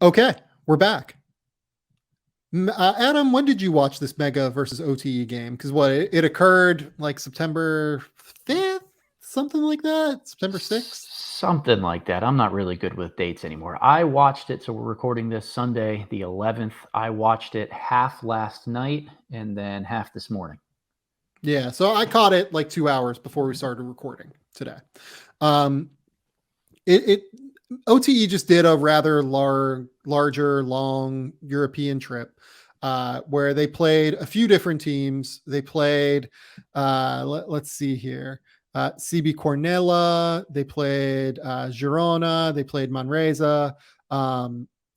Okay, we're back. Adam, when did you watch this Mega versus OTE game? Because it occurred like September 5th, something like that, September 6th. Something like that. I'm not really good with dates anymore. I watched it, so we're recording this Sunday, the 11th. I watched it half last night and then half this morning. Yeah, so I caught it like 2 hours before we started recording today. Um, it OTE just did a rather larger, long European trip where they played a few different teams. They played, let's see here, CB Cornella. They played Girona. They played Manresa.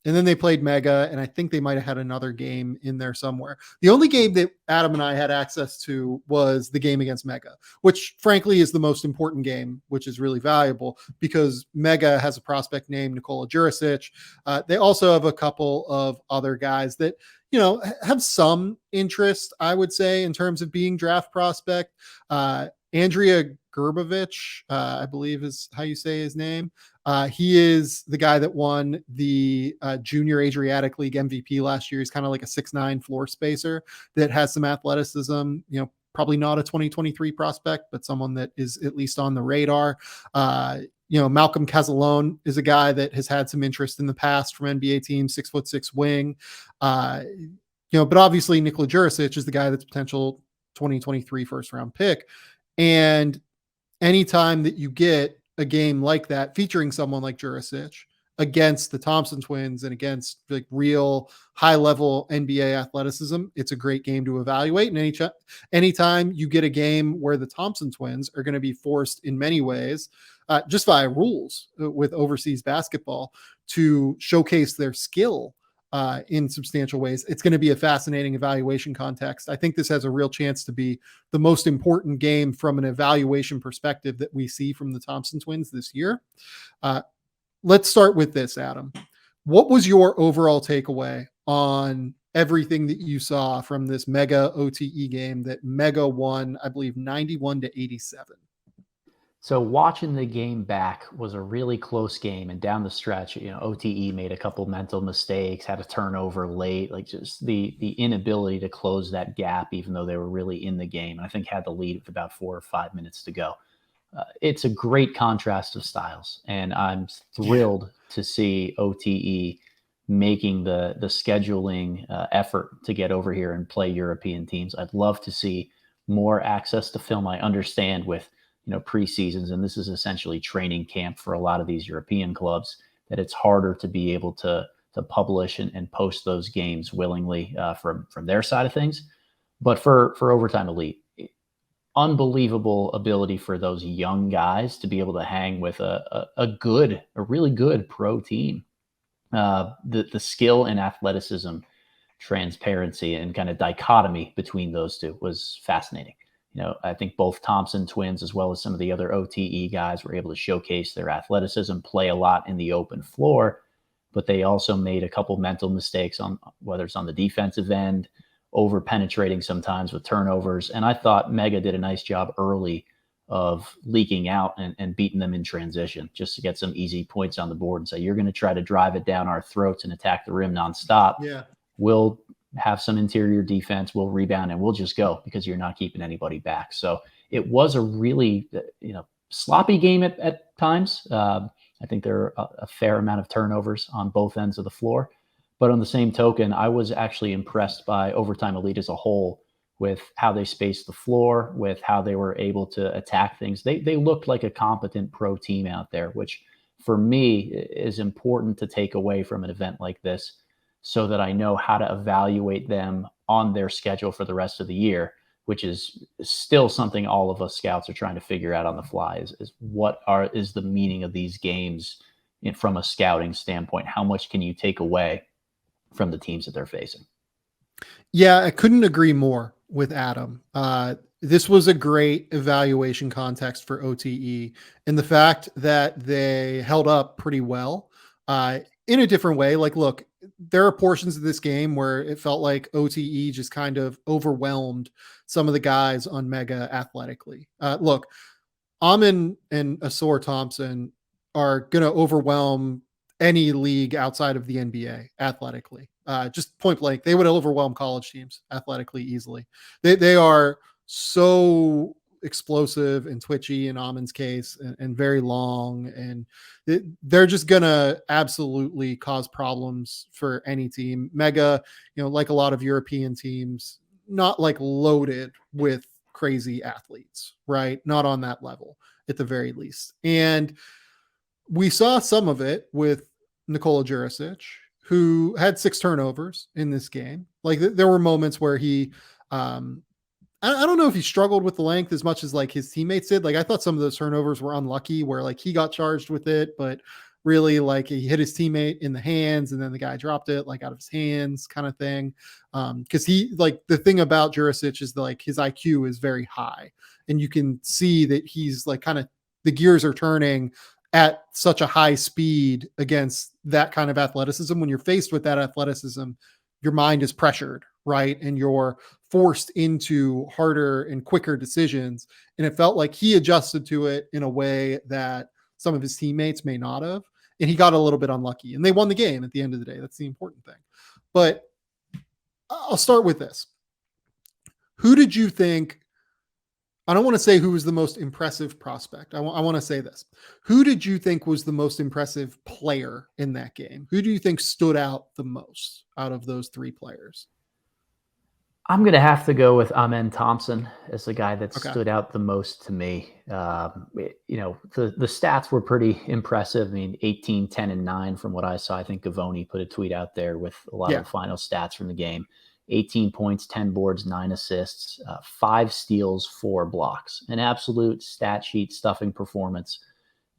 And then they played Mega, and I think they might have had another game in there somewhere. The only game that Adam and I had access to was the game against Mega, which frankly is the most important game, which is really valuable because Mega has a prospect named Nikola Djurisic. They also have a couple of other guys that, have some interest, I would say, in terms of being draft prospect. Andrea Gerbovich, I believe is how you say his name. He is the guy that won the Junior Adriatic League MVP last year. He's kind of like a 6'9" floor spacer that has some athleticism, probably not a 2023 prospect, but someone that is at least on the radar. Malcolm Casalone is a guy that has had some interest in the past from NBA teams, 6'6" wing. But obviously Nikola Djurisic is the guy that's potential 2023 first round pick. And anytime that you get a game like that featuring someone like Jurasic against the Thompson twins and against like real high level NBA athleticism, it's a great game to evaluate. And anytime you get a game where the Thompson twins are going to be forced in many ways, just via rules with overseas basketball, to showcase their skill in substantial ways, it's going to be a fascinating evaluation context. I think this has a real chance to be the most important game from an evaluation perspective that we see from the Thompson twins this year. Let's start with this, Adam. What was your overall takeaway on everything that you saw from this Mega OTE game that Mega won, I believe, 91-87? So watching the game back was a really close game, and down the stretch, OTE made a couple mental mistakes, had a turnover late, like just the inability to close that gap, even though they were really in the game. And I think had the lead with about 4 or 5 minutes to go. It's a great contrast of styles, and I'm thrilled to see OTE making the scheduling effort to get over here and play European teams. I'd love to see more access to film. I understand with preseasons, and this is essentially training camp for a lot of these European clubs, that it's harder to be able to publish and post those games willingly from their side of things. But for Overtime Elite, unbelievable ability for those young guys to be able to hang with a really good pro team. The skill and athleticism, transparency, and kind of dichotomy between those two was fascinating. I think both Thompson twins, as well as some of the other OTE guys, were able to showcase their athleticism, play a lot in the open floor, but they also made a couple mental mistakes on whether it's on the defensive end, over penetrating sometimes with turnovers. And I thought Mega did a nice job early of leaking out and beating them in transition just to get some easy points on the board and say, you're going to try to drive it down our throats and attack the rim nonstop. Yeah. We'll have some interior defense, we'll rebound, and we'll just go because you're not keeping anybody back. So it was a really, sloppy game at times. I think there are a fair amount of turnovers on both ends of the floor. But on the same token, I was actually impressed by Overtime Elite as a whole with how they spaced the floor, with how they were able to attack things. They looked like a competent pro team out there, which for me is important to take away from an event like this, so that I know how to evaluate them on their schedule for the rest of the year, which is still something all of us scouts are trying to figure out on the fly, is what is the meaning of these games from a scouting standpoint? How much can you take away from the teams that they're facing? Yeah, I couldn't agree more with Adam. This was a great evaluation context for OTE, and the fact that they held up pretty well in a different way. Like, look, there are portions of this game where it felt like OTE just kind of overwhelmed some of the guys on Mega athletically. Look, Amen and Ausar Thompson are going to overwhelm any league outside of the NBA athletically. Just point blank, they would overwhelm college teams athletically easily. They are so explosive and twitchy in Amon's case, and very long, and they're just gonna absolutely cause problems for any team. Mega, like a lot of European teams, not like loaded with crazy athletes, right? Not on that level at the very least. And we saw some of it with Nikola Djurisic, who had 6 turnovers in this game. Like there were moments where he, I don't know if he struggled with the length as much as like his teammates did. Like I thought some of those turnovers were unlucky where like he got charged with it, but really like he hit his teammate in the hands and then the guy dropped it like out of his hands kind of thing. Cause he like the thing about Jurasic is like his IQ is very high and you can see that he's like kind of the gears are turning at such a high speed against that kind of athleticism. When you're faced with that athleticism, your mind is pressured, right? And you're forced into harder and quicker decisions. And it felt like he adjusted to it in a way that some of his teammates may not have. And he got a little bit unlucky and they won the game at the end of the day. That's the important thing. But I'll start with this. Who did you think, I don't want to say who was the most impressive prospect. I want to say this. Who did you think was the most impressive player in that game? Who do you think stood out the most out of those 3 players? I'm going to have to go with Amen Thompson as the guy that stood out the most to me. The stats were pretty impressive. I mean, 18, 10, and 9 from what I saw. I think Vecenie put a tweet out there with a lot of the final stats from the game. 18 points, 10 boards, 9 assists, 5 steals, 4 blocks. An absolute stat sheet stuffing performance.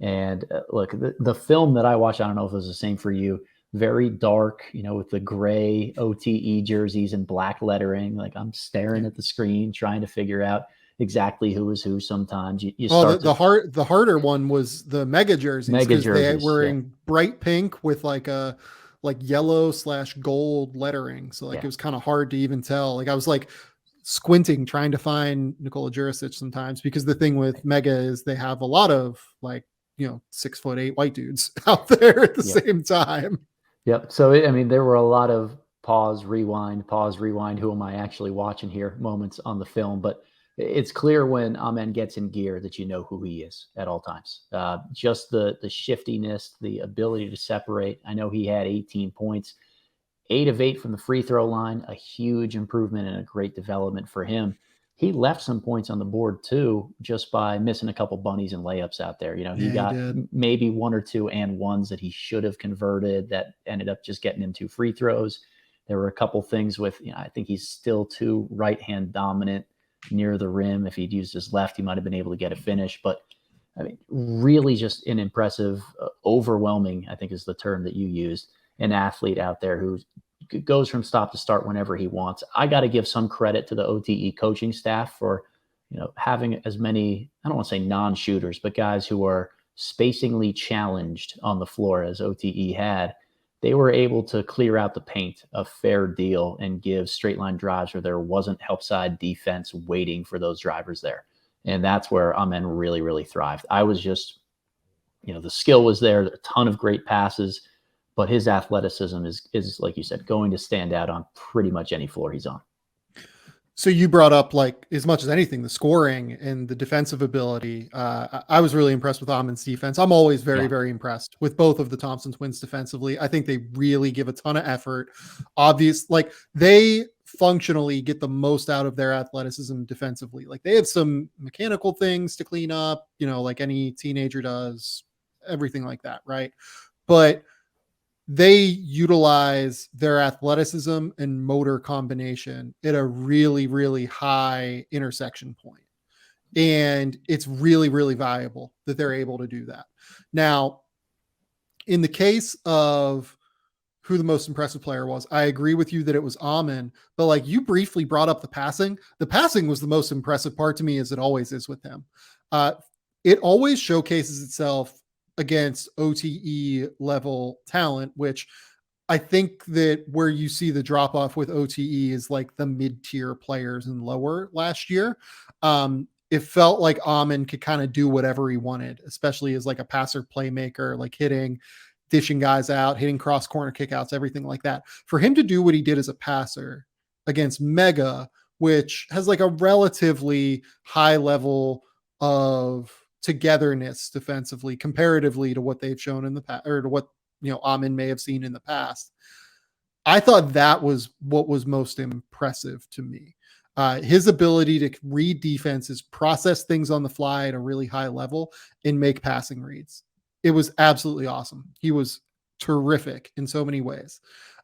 And look, the film that I watched, I don't know if it was the same for you, very dark, with the gray OTE jerseys and black lettering. Like I'm staring at the screen, trying to figure out exactly who is who. Sometimes the harder one was the mega jerseys because they were in bright pink with like yellow/gold lettering. So like it was kind of hard to even tell. Like I was like squinting trying to find Nikola Djurisic sometimes because the thing with mega is they have a lot of like 6'8" white dudes out there at the same time. Yep. So, there were a lot of pause, rewind, who am I actually watching here moments on the film. But it's clear when Amen gets in gear that you know who he is at all times. Just the shiftiness, the ability to separate. I know he had 18 points, 8 of 8 from the free throw line, a huge improvement and a great development for him. He left some points on the board too, just by missing a couple bunnies and layups out there. He got maybe 1 or 2 and ones that he should have converted that ended up just getting him 2 free throws. There were a couple things with, I think he's still too right-hand dominant near the rim. If he'd used his left, he might've been able to get a finish, but really just an impressive, overwhelming, I think is the term that you used, an athlete out there who goes from stop to start whenever he wants. I got to give some credit to the OTE coaching staff for, having as many, I don't want to say non-shooters, but guys who are spacingly challenged on the floor as OTE had. They were able to clear out the paint a fair deal and give straight line drives where there wasn't help side defense waiting for those drivers there. And that's where Amen really, really thrived. I was just, the skill was there, a ton of great passes, but his athleticism is like you said, going to stand out on pretty much any floor he's on. So you brought up, like, as much as anything, the scoring and the defensive ability. I was really impressed with Amen's defense. I'm always very, very impressed with both of the Thompson twins defensively. I think they really give a ton of effort. Like they functionally get the most out of their athleticism defensively. Like they have some mechanical things to clean up, like any teenager does, everything like that, right? But they utilize their athleticism and motor combination at a really, really high intersection point. And it's really, really valuable that they're able to do that. Now, in the case of who the most impressive player was, I agree with you that it was Amen, but like you briefly brought up the passing was the most impressive part to me, as it always is with him. It always showcases itself against OTE level talent, which I think that where you see the drop off with OTE is like the mid-tier players and lower last year. It felt like Amen could kind of do whatever he wanted, especially as like a passer playmaker, like hitting dishing guys out, hitting cross corner kickouts, everything like that. For him to do what he did as a passer against Mega, which has like a relatively high level of togetherness defensively comparatively to what they've shown in the past, or to what, Amen may have seen in the past. I thought that was what was most impressive to me. His ability to read defenses, process things on the fly at a really high level, and make passing reads. It was absolutely awesome. He was terrific in so many ways.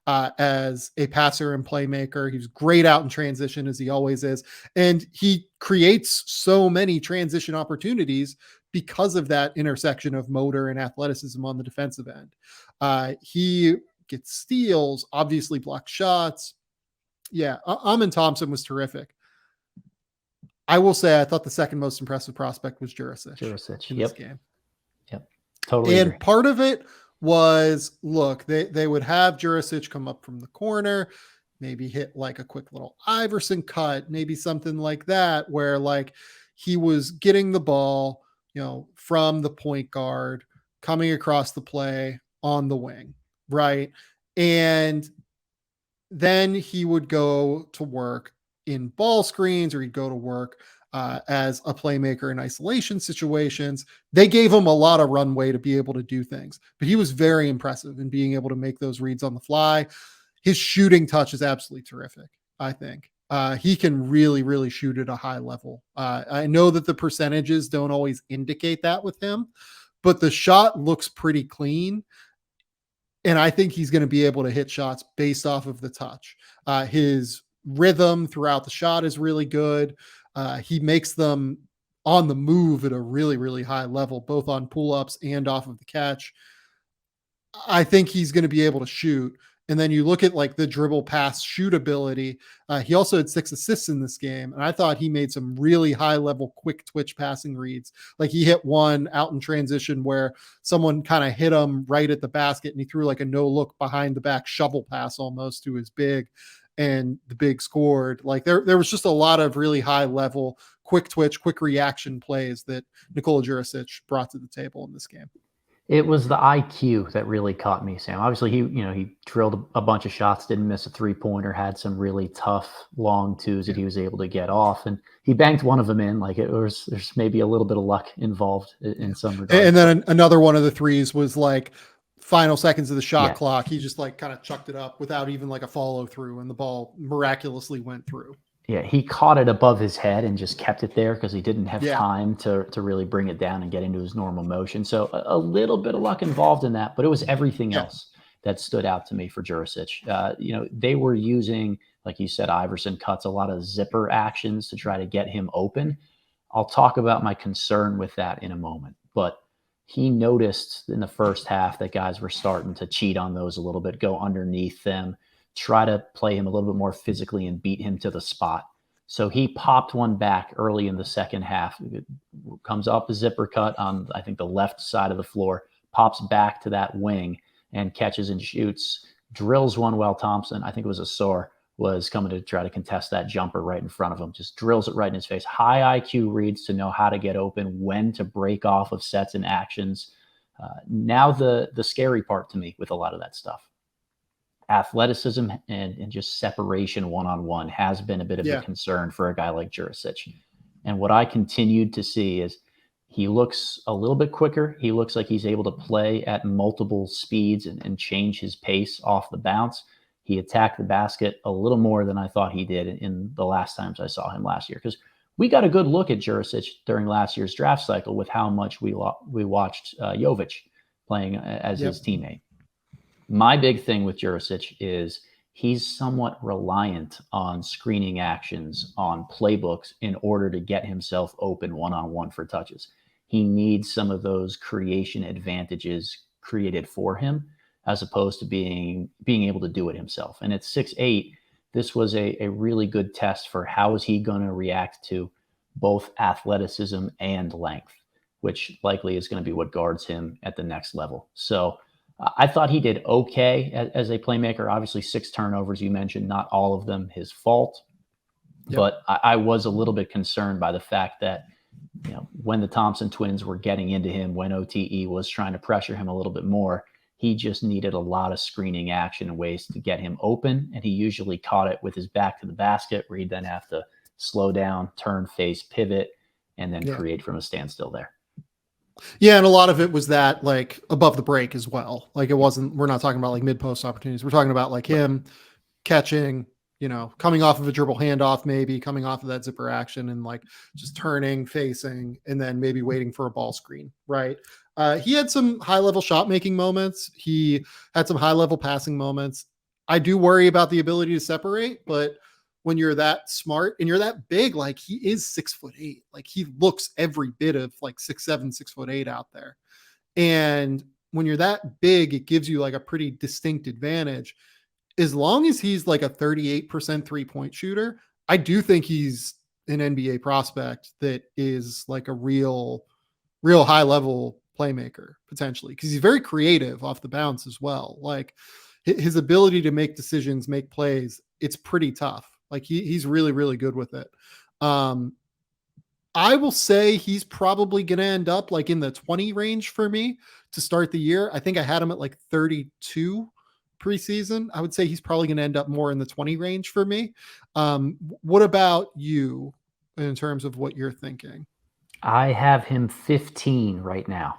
As a passer and playmaker, he was great out in transition, as he always is. And he creates so many transition opportunities because of that intersection of motor and athleticism on the defensive end. He gets steals, obviously blocks shots. Yeah, Amen Thompson was terrific. I will say I thought the second most impressive prospect was Jurasic in this game. Yep, totally. And agree. Part of it was, look, they would have Jurasic come up from the corner, maybe hit like a quick little Iverson cut, maybe something like that, where like he was getting the ball, from the point guard, coming across the play on the wing, right? And then he would go to work in ball screens, or he'd go to work as a playmaker in isolation situations. They gave him a lot of runway to be able to do things, but he was very impressive in being able to make those reads on the fly. His shooting touch is absolutely terrific, I think. He can really, really shoot at a high level. I know that the percentages don't always indicate that with him, but the shot looks pretty clean. And I think he's going to be able to hit shots based off of the touch. His rhythm throughout the shot is really good. He makes them on the move at a really, really high level, both on pull-ups and off of the catch. I think he's going to be able to shoot. And then you look at like the dribble pass shoot ability. He also had 6 assists in this game. And I thought he made some really high level, quick twitch passing reads. Like he hit one out in transition where someone kind of hit him right at the basket, and he threw like a no look behind the back shovel pass almost to his big, and the big scored. Like there was just a lot of really high level, quick twitch, quick reaction plays that Nikola Djurisic brought to the table in this game. It was the IQ that really caught me, Sam. Obviously, he drilled a bunch of shots, didn't miss a 3-pointer, had some really tough long twos that he was able to get off, and he banked one of them in. Like there's maybe a little bit of luck involved in some regards. And then another one of the threes was like final seconds of the shot clock. He just like kind of chucked it up without even like a follow through, and the ball miraculously went through. Yeah, he caught it above his head and just kept it there because he didn't have time to really bring it down and get into his normal motion. So a little bit of luck involved in that, but it was everything else that stood out to me for Jurasic. They were using, like you said, Iverson cuts, a lot of zipper actions to try to get him open. I'll talk about my concern with that in a moment, but he noticed in the first half that guys were starting to cheat on those a little bit, go underneath them, try to play him a little bit more physically and beat him to the spot. So he popped one back early in the second half. It comes up a zipper cut on, I think, the left side of the floor, pops back to that wing and catches and shoots, drills one while Thompson, I think it was Ausar, was coming to try to contest that jumper right in front of him, just drills it right in his face. High IQ reads to know how to get open, when to break off of sets and actions. Now the scary part to me with a lot of that stuff. Athleticism and just separation one-on-one has been a bit of a concern for a guy like Jurasic. And what I continued to see is he looks a little bit quicker. He looks like he's able to play at multiple speeds and change his pace off the bounce. He attacked the basket a little more than I thought he did in the last times I saw him last year, because we got a good look at Jurasic during last year's draft cycle with how much we watched Jovic playing as his teammate. My big thing with Jurasic is he's somewhat reliant on screening actions, on playbooks in order to get himself open one-on-one for touches. He needs some of those creation advantages created for him, as opposed to being able to do it himself. And at 6'8", this was a really good test for how is he going to react to both athleticism and length, which likely is going to be what guards him at the next level. So I thought he did okay as a playmaker. Obviously, 6 turnovers, you mentioned, not all of them his fault. But I was a little bit concerned by the fact that, when the Thompson twins were getting into him, when OTE was trying to pressure him a little bit more, He just needed a lot of screening action and ways to get him open. And he usually caught it with his back to the basket, where he'd then have to slow down, turn, face, pivot, and then create from a standstill there. Yeah, and a lot of it was that like above the break as well. Like it wasn't, we're not talking about like mid-post opportunities. We're talking about like him catching, coming off of a dribble handoff, maybe coming off of that zipper action and like just turning, facing, and then maybe waiting for a ball screen, right? He had some high-level shot-making moments. He had some high-level passing moments. I do worry about the ability to separate, but when you're that smart and you're that big, like he is 6'8", like he looks every bit of like 6'7", 6'8" out there. And when you're that big, it gives you like a pretty distinct advantage. As long as he's like a 38% 3-point shooter, I do think he's an NBA prospect that is like a real high level playmaker potentially, because he's very creative off the bounce as well. Like his ability to make decisions, make plays, it's pretty tough. Like he's really, really good with it. I will say he's probably going to end up like in the 20 range for me to start the year. I think I had him at like 32 preseason. I would say he's probably going to end up more in the 20 range for me. What about you in terms of what you're thinking? I have him 15 right now.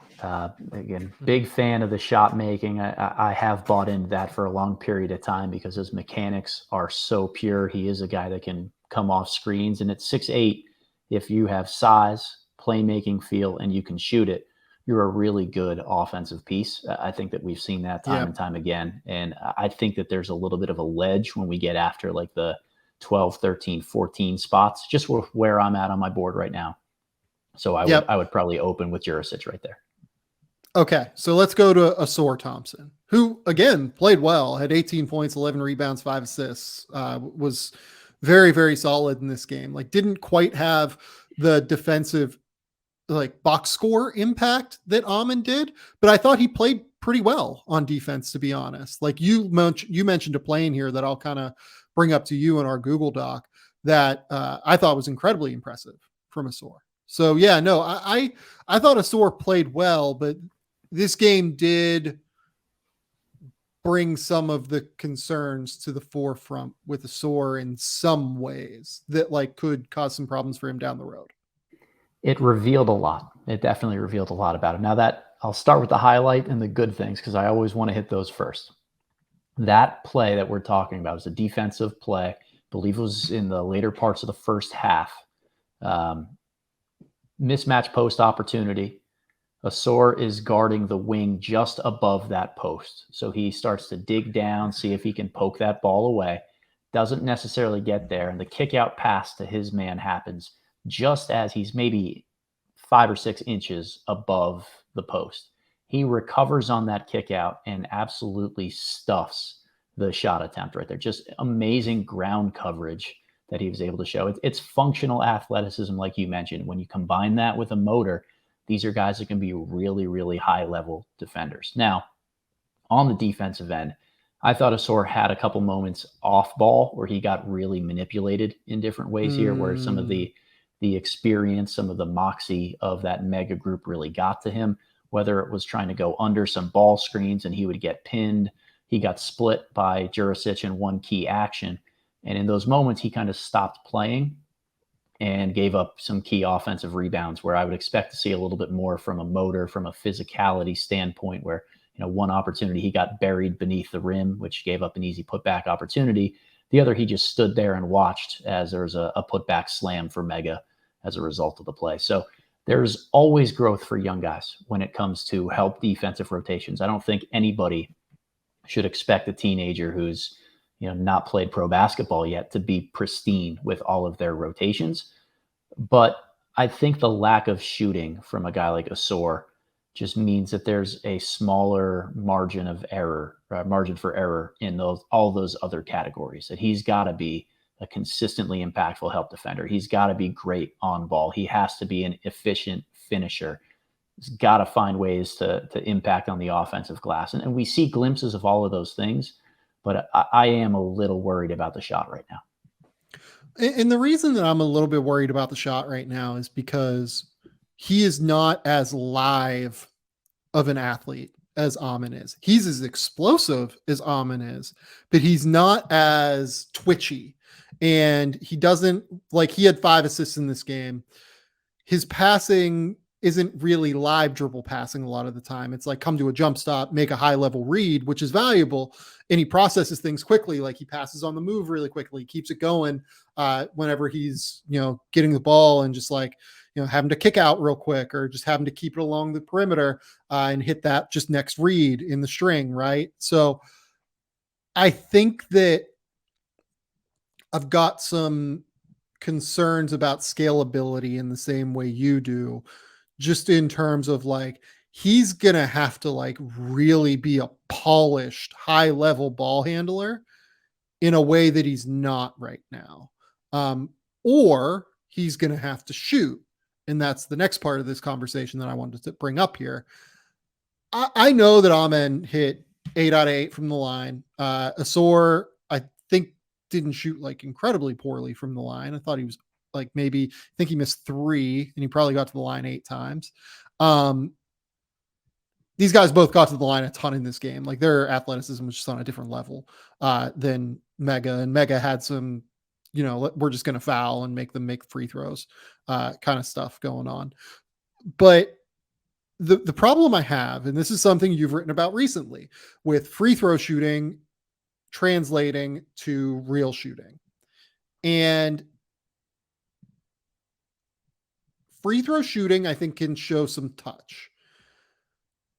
Again, big fan of the shot making. I have bought into that for a long period of time because his mechanics are so pure. He is a guy that can come off screens, and at 6'8", if you have size, playmaking feel, and you can shoot it, you're a really good offensive piece. I think that we've seen that time and time again. And I think that there's a little bit of a ledge when we get after like the 12, 13, 14 spots, just where I'm at on my board right now. So I would probably open with Jurasic right there. Okay, so let's go to Ausar Thompson, who again played well, had 18 points, 11 rebounds, 5 assists, was very, very solid in this game. Like didn't quite have the defensive like box score impact that Amen did, but I thought he played pretty well on defense, to be honest. Like you mentioned a play in here that I'll kind of bring up to you in our Google Doc that I thought was incredibly impressive from Ausar. So yeah, no, I thought Ausar played well, but this game did bring some of the concerns to the forefront with Ausar in some ways that like could cause some problems for him down the road. It revealed a lot. It definitely revealed a lot about him. Now that I'll start with the highlight and the good things, because I always want to hit those first. That play that we're talking about was a defensive play. I believe it was in the later parts of the first half. Mismatch post opportunity. Ausar is guarding the wing just above that post. So he starts to dig down, see if he can poke that ball away. Doesn't necessarily get there. And the kick out pass to his man happens just as he's maybe 5 or 6 inches above the post. He recovers on that kick out and absolutely stuffs the shot attempt right there. Just amazing ground coverage that he was able to show. It's functional athleticism, like you mentioned. When you combine that with a motor, these are guys that can be really, really high-level defenders. Now, on the defensive end, I thought Ausar had a couple moments off ball where he got really manipulated in different ways here, where some of the experience, some of the moxie of that mega group really got to him, whether it was trying to go under some ball screens and he would get pinned. He got split by Jurasic in one key action. And in those moments, he kind of stopped playing and gave up some key offensive rebounds where I would expect to see a little bit more from a motor, from a physicality standpoint, where, one opportunity he got buried beneath the rim, which gave up an easy putback opportunity. The other, he just stood there and watched as there was a putback slam for Mega as a result of the play. So there's always growth for young guys when it comes to help defensive rotations. I don't think anybody should expect a teenager who's not played pro basketball yet to be pristine with all of their rotations. But I think the lack of shooting from a guy like Ausar just means that there's a smaller margin of error, margin for error in all those other categories. That he's got to be a consistently impactful help defender. He's got to be great on ball. He has to be an efficient finisher. He's got to find ways to impact on the offensive glass. And we see glimpses of all of those things. But I am a little worried about the shot right now. And the reason that I'm a little bit worried about the shot right now is because he is not as live of an athlete as Amen is. He's as explosive as Amen is, but he's not as twitchy. And he doesn't, like, he had 5 assists in this game. His passing isn't really live dribble passing a lot of the time. It's like come to a jump stop, make a high level read, which is valuable. And he processes things quickly. Like he passes on the move really quickly, keeps it going whenever he's, getting the ball and just like, having to kick out real quick or just having to keep it along the perimeter and hit that just next read in the string. Right. So I think that I've got some concerns about scalability in the same way you do, just in terms of like, he's going to have to like really be a polished high level ball handler in a way that he's not right now. Or he's going to have to shoot. And that's the next part of this conversation that I wanted to bring up here. I know that Amen hit 8 out of 8 from the line. Ausar, I think, didn't shoot like incredibly poorly from the line. I thought he was like I think he missed 3 and he probably got to the line 8 times. These guys both got to the line a ton in this game. Like their athleticism was just on a different level than Mega, and Mega had some, we're just going to foul and make them make free throws kind of stuff going on. But the problem I have, and this is something you've written about recently, with free throw shooting translating to real shooting. And free throw shooting, I think, can show some touch.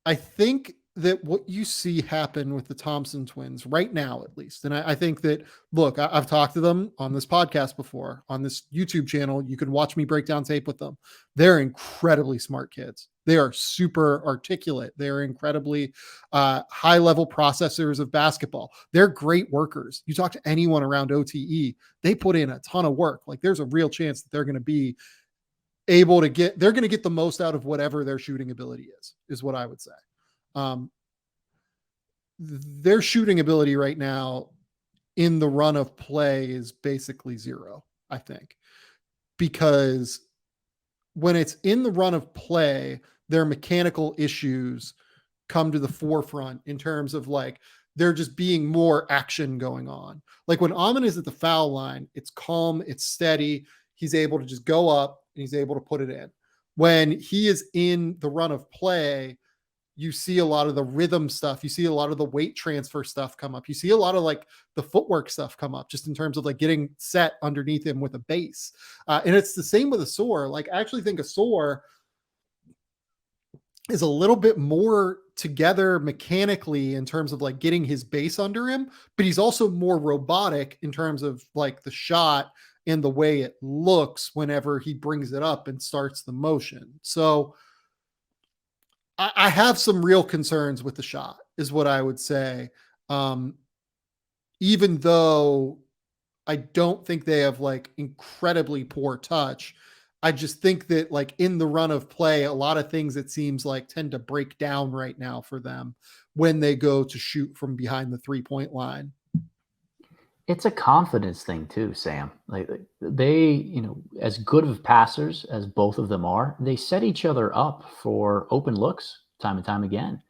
I think that what you see happen with the Thompson twins right now, at least, and I think that, look, I've talked to them on this podcast before, on this YouTube channel. You can watch me break down tape with them. They're incredibly smart kids. They are super articulate. They're incredibly high level processors of basketball. They're great workers. You talk to anyone around OTE, they put in a ton of work. Like there's a real chance that they're going to be able to they're going to get the most out of whatever their shooting ability is what I would say. Their shooting ability right now in the run of play is basically 0, I think, because when it's in the run of play, their mechanical issues come to the forefront in terms of like, there just being more action going on. Like when Amen is at the foul line, it's calm, it's steady. He's able to just go up and he's able to put it in. When he is in the run of play, you see a lot of the rhythm stuff. You see a lot of the weight transfer stuff come up. You see a lot of like the footwork stuff come up just in terms of like getting set underneath him with a base. And it's the same with Ausar. Like I actually think Ausar is a little bit more together mechanically in terms of like getting his base under him, but he's also more robotic in terms of like the shot and the way it looks whenever he brings it up and starts the motion. So I have some real concerns with the shot is what I would say. Even though I don't think they have like incredibly poor touch, I just think that like in the run of play, a lot of things it seems like tend to break down right now for them when they go to shoot from behind the 3-point line. It's a confidence thing too, Sam. Like they, as good of passers as both of them are, they set each other up for open looks time and time again.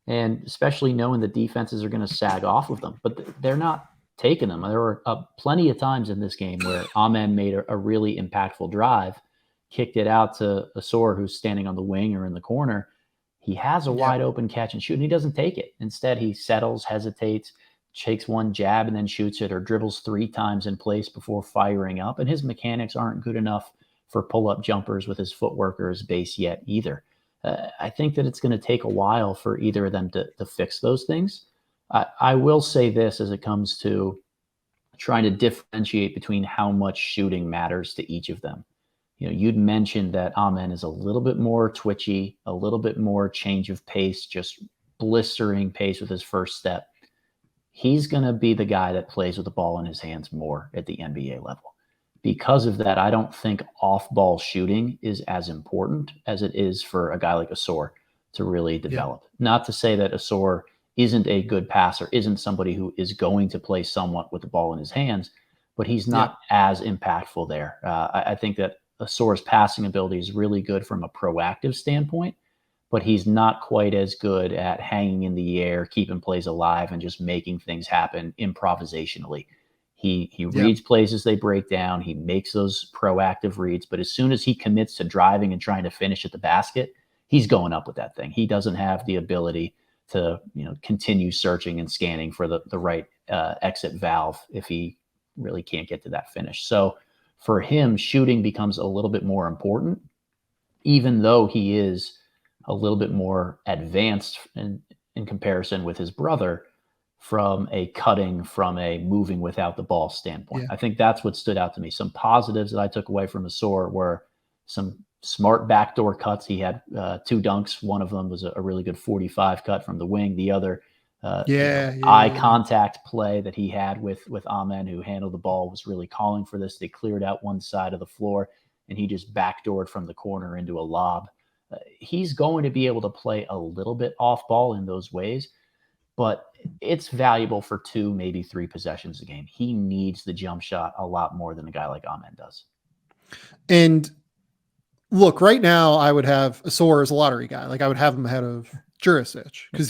And especially knowing the defenses are going to sag off of them, but they're not taking them. There were plenty of times in this game where Amen made a really impactful drive, kicked it out to Ausar, who's standing on the wing or in the corner. He has a wide open catch and shoot, and he doesn't take it. Instead, he settles, hesitates, takes one jab and then shoots it, or dribbles 3 times in place before firing up. And his mechanics aren't good enough for pull-up jumpers with his footwork or his base yet either. I think that it's going to take a while for either of them to fix those things. I will say this as it comes to trying to differentiate between how much shooting matters to each of them. You'd mentioned that Amen is a little bit more twitchy, a little bit more change of pace, just blistering pace with his first step. He's going to be the guy that plays with the ball in his hands more at the NBA level. Because of that, I don't think off-ball shooting is as important as it is for a guy like Ausar to really develop. Yeah. Not to say that Ausar isn't a good passer, isn't somebody who is going to play somewhat with the ball in his hands, but he's not as impactful there. I think that Ausar's passing ability is really good from a proactive standpoint, but he's not quite as good at hanging in the air, keeping plays alive, and just making things happen improvisationally. He Yeah. reads plays as they break down. He makes those proactive reads, but as soon as he commits to driving and trying to finish at the basket, he's going up with that thing. He doesn't have the ability to continue searching and scanning for the right exit valve if he really can't get to that finish. So for him, shooting becomes a little bit more important, even though he is a little bit more advanced in comparison with his brother from a cutting, from a moving without the ball standpoint. Yeah. I think that's what stood out to me. Some positives that I took away from Ausar were some smart backdoor cuts. He had 2 dunks. One of them was a really good 45 cut from the wing. The other, eye contact play that he had with Amen, who handled the ball, was really calling for this. They cleared out one side of the floor, and he just backdoored from the corner into a lob. He's going to be able to play a little bit off ball in those ways, but it's valuable for 2, maybe 3 possessions a game. He needs the jump shot a lot more than a guy like Amen does. And look, right now I would have Ausar as a lottery guy. Like I would have him ahead of Jurasic because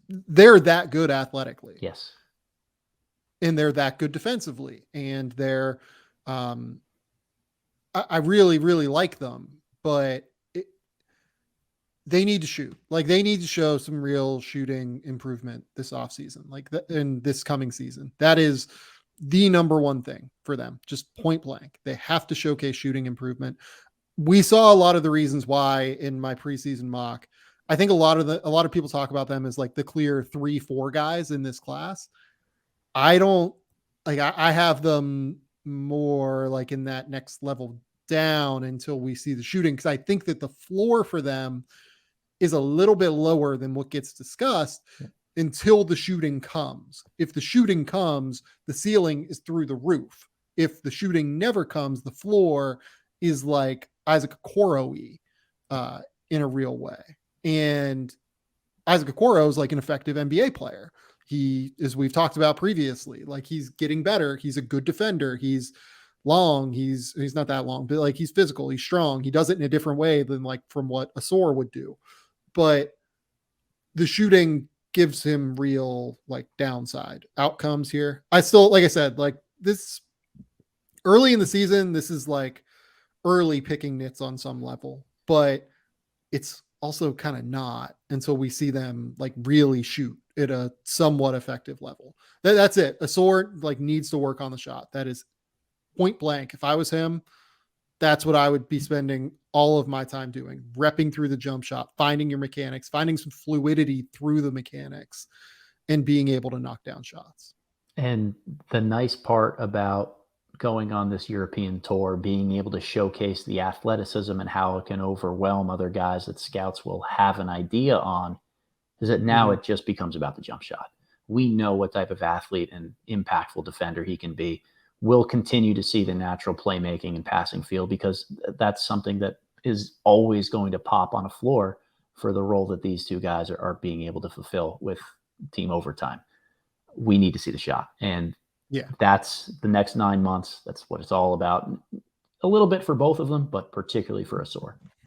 they're that good athletically. Yes. And they're that good defensively. And they're, I really, really like them, but they need to shoot. Like they need to show some real shooting improvement this offseason, like in this coming season. That is the number one thing for them, just point blank. They have to showcase shooting improvement. We saw a lot of the reasons why in my preseason mock. I think a lot of people talk about them as like the clear 3-4 guys in this class. I don't like, I have them more like in that next level down until we see the shooting. Cause I think that the floor for them is a little bit lower than what gets discussed until the shooting comes. If the shooting comes, the ceiling is through the roof. If the shooting never comes, the floor is like Isaac Okoro-y in a real way. And Isaac Okoro is like an effective NBA player. He, as we've talked about previously, like he's getting better. He's a good defender. He's long. He's not that long, but like he's physical. He's strong. He does it in a different way than like from what Ausar would do. But the shooting gives him real like downside outcomes here. I still, like I said, like this early in the season, this is like early picking nits on some level, but it's also kind of not until we see them like really shoot at a somewhat effective level. That's it. Ausar like needs to work on the shot. That is point blank. If I was him, that's what I would be spending all of my time doing, repping through the jump shot, finding your mechanics, finding some fluidity through the mechanics, and being able to knock down shots. And the nice part about going on this European tour, being able to showcase the athleticism and how it can overwhelm other guys that scouts will have an idea on, is that now it just becomes about the jump shot. We know what type of athlete and impactful defender he can be. We'll continue to see the natural playmaking and passing field because that's something that is always going to pop on a floor for the role that these 2 guys are being able to fulfill with team overtime. We need to see the shot. And that's the next 9 months. That's what it's all about. A little bit for both of them, but particularly for Ausar.